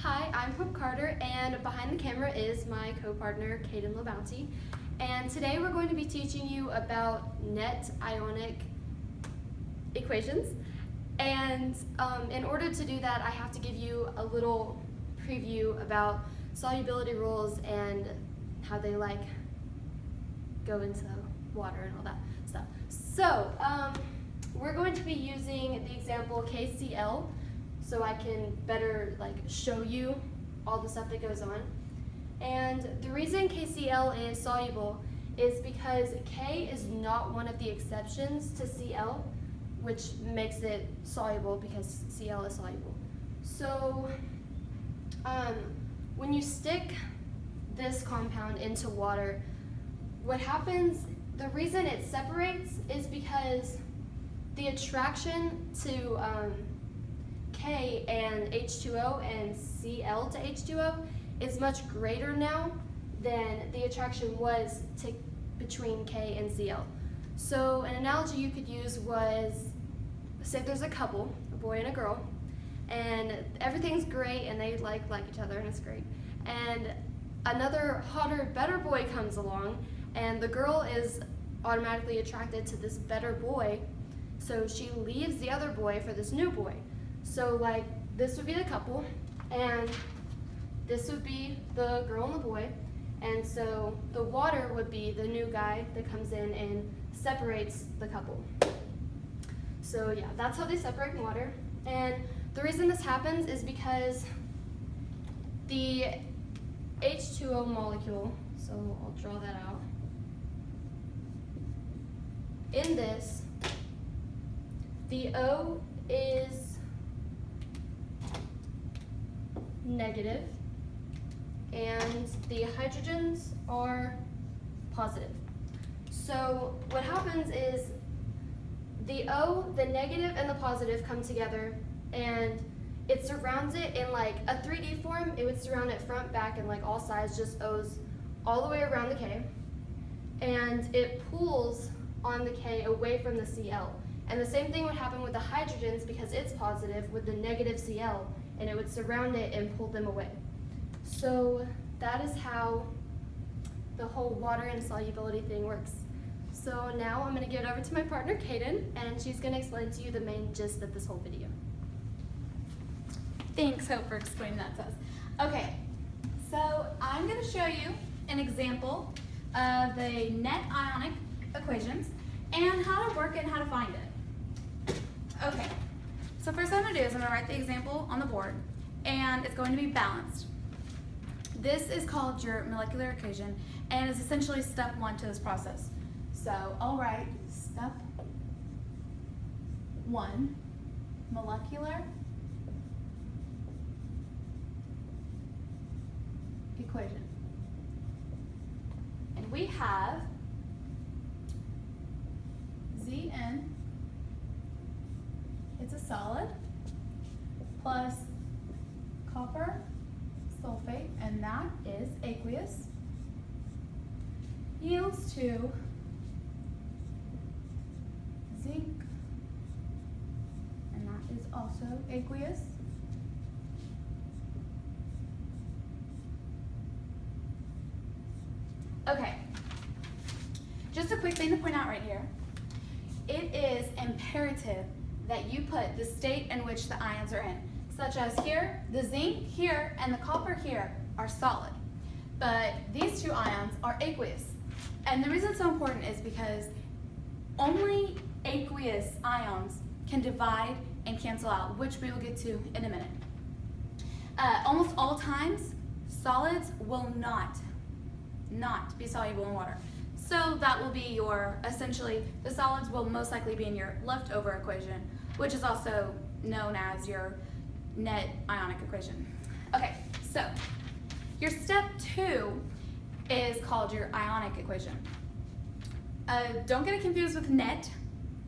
Hi, I'm Hope Carter, and behind the camera is my co-partner, Kaden LaBounty. And today we're going to be teaching you about net ionic equations. And in order to do that, I have to give you a little preview about solubility rules and how they go into water and all that stuff. So we're going to be using the example KCl, so I can better show you all the stuff that goes on. And the reason KCl is soluble is because K is not one of the exceptions to Cl, which makes it soluble because Cl is soluble. So when you stick this compound into water, what happens, the reason it separates is because the attraction to K and H2O and Cl to H2O is much greater now than the attraction was between K and Cl. So an analogy you could use was, say there's a couple, a boy and a girl, and everything's great and they like each other and it's great. And another hotter, better boy comes along and the girl is automatically attracted to this better boy, so she leaves the other boy for this new boy. So this would be the couple, and this would be the girl and the boy, and so the water would be the new guy that comes in and separates the couple. So yeah, that's how they separate in water. And the reason this happens is because the H2O molecule, so I'll draw that out. In this, the O is negative and the hydrogens are positive. So what happens is the O, the negative and the positive come together, and it surrounds it in a 3D form. It would surround it front, back, and all sides, just O's all the way around the K, and it pulls on the K away from the Cl. And the same thing would happen with the hydrogens because it's positive with the negative Cl, and it would surround it and pull them away. So that is how the whole water and solubility thing works. So now I'm going to give it over to my partner, Kaden, and she's going to explain to you the main gist of this whole video. Thanks, Hope, for explaining that to us. Okay, so I'm going to show you an example of the net ionic equations and how to work it and how to find it. Okay, so first I'm going to do is I'm going to write the example on the board, and it's going to be balanced. This is called your molecular equation, and is essentially step one to this process. So I'll write step one, molecular equation. And we have Zn, it's a solid, plus copper sulfate, and that is aqueous, yields to zinc, and that is also aqueous, okay, just a quick thing to point out right here. It is imperative that you put the state in which the ions are in, such as here, the zinc here and the copper here are solid, but these two ions are aqueous. And the reason it's so important is because only aqueous ions can divide and cancel out, which we will get to in a minute. Almost all times, solids will not be soluble in water. So that will be essentially, the solids will most likely be in your leftover equation, which is also known as your net ionic equation. Okay, so your step two is called your ionic equation. Don't get it confused with net.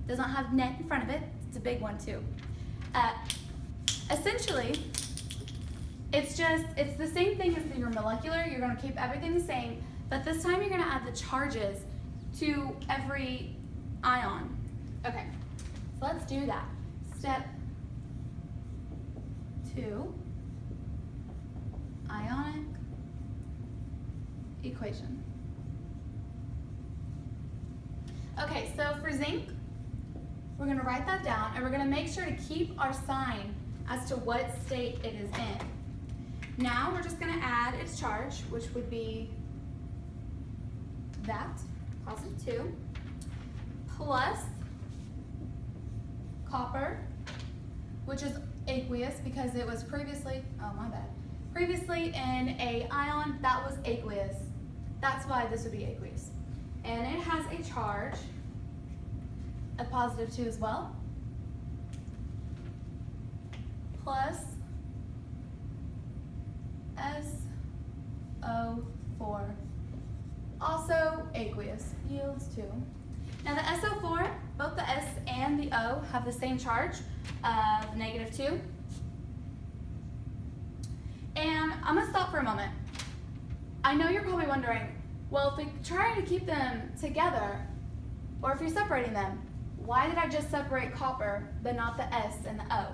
It does not have net in front of it. It's a big one too. Essentially, it's the same thing as your molecular. You're going to keep everything the same, but this time you're going to add the charges to every ion. Okay, so let's do that. Step 2, equation. Okay, so for zinc, we're going to write that down, and we're going to make sure to keep our sign as to what state it is in. Now we're just going to add its charge, which would be that, +2, plus copper, which is aqueous because it was previously, previously in a ion that was aqueous. That's why this would be aqueous. And it has a charge of +2 as well, plus SO4, also aqueous, yields 2. Now the SO4, both the S and the O have the same charge of -2. And I'm gonna stop for a moment. I know you're probably wondering, well, if we try to keep them together, or if you're separating them, why did I just separate copper but not the S and the O?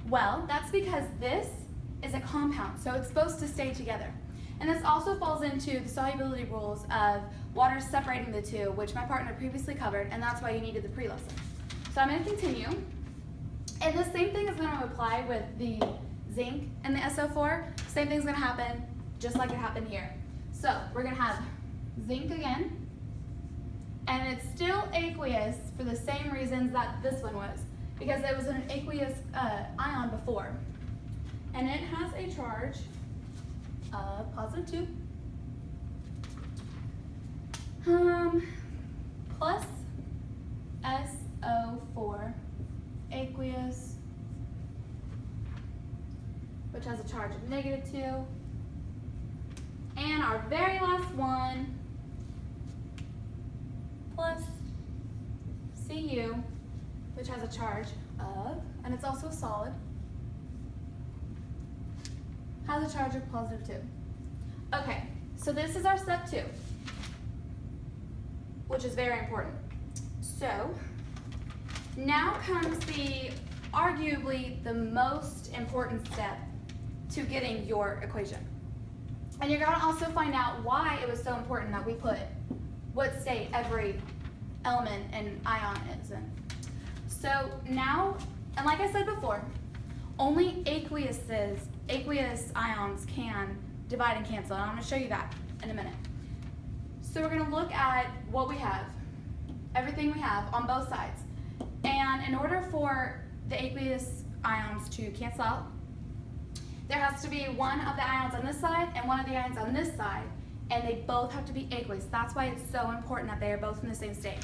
Well, that's because this is a compound, so it's supposed to stay together. And this also falls into the solubility rules of water separating the two, which my partner previously covered, and that's why you needed the pre-lesson. So I'm going to continue. And the same thing is going to apply with the zinc and the SO4. Same thing's going to happen just like it happened here. So we're going to have zinc again, and it's still aqueous for the same reasons that this one was, because it was an aqueous ion before. And it has a charge of +2, plus SO4, aqueous, which has a charge of -2, and our very last one, plus Cu, which has a charge of, and it's also a solid, has a charge of +2. Okay, so this is our step 2, which is very important. So now comes arguably the most important step to getting your equation. And you're gonna also find out why it was so important that we put what state every element and ion is in. So now, and like I said before, only aqueous ions can divide and cancel, and I'm going to show you that in a minute. So we're going to look at what we have, everything we have on both sides. And in order for the aqueous ions to cancel out, there has to be one of the ions on this side and one of the ions on this side, and they both have to be aqueous. That's why it's so important that they are both in the same state.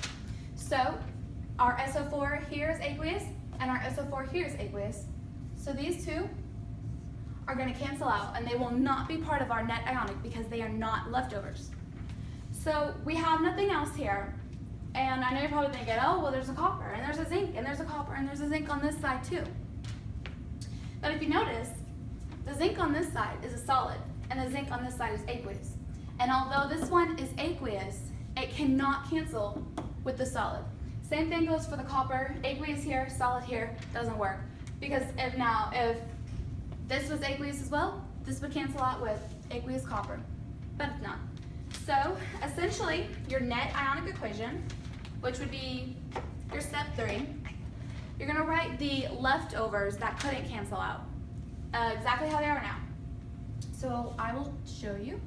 So our SO4 here is aqueous, and our SO4 here is aqueous. So these two are going to cancel out, and they will not be part of our net ionic because they are not leftovers. So we have nothing else here, and I know you're probably thinking, oh, well, there's a copper, and there's a zinc, and there's a copper, and there's a zinc on this side too. But if you notice, the zinc on this side is a solid, and the zinc on this side is aqueous. And although this one is aqueous, it cannot cancel with the solid. Same thing goes for the copper, aqueous here, solid here, doesn't work. Because if this was aqueous as well, this would cancel out with aqueous copper, but it's not. So essentially, your net ionic equation, which would be your step 3, you're going to write the leftovers that couldn't cancel out, exactly how they are now. So I will show you.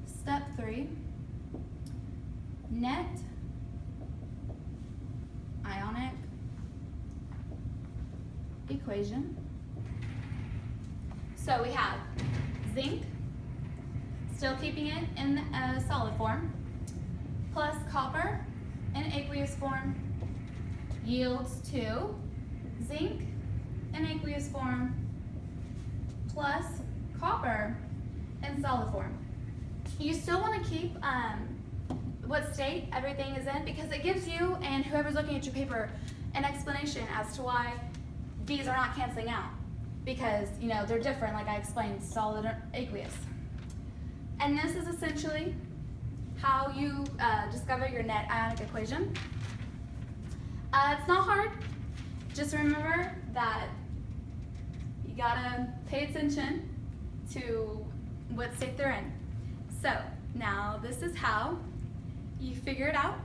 Step 3, net ionic equation. So we have zinc, still keeping it in a solid form, plus copper in aqueous form, yields 2, zinc in aqueous form, plus copper in solid form. You still want to keep what state everything is in, because it gives you and whoever's looking at your paper an explanation as to why these are not canceling out, because they're different, like I explained, solid or aqueous. And this is essentially how you discover your net ionic equation. It's not hard. Just remember that you gotta pay attention to what state they're in. So now this is how you figure it out.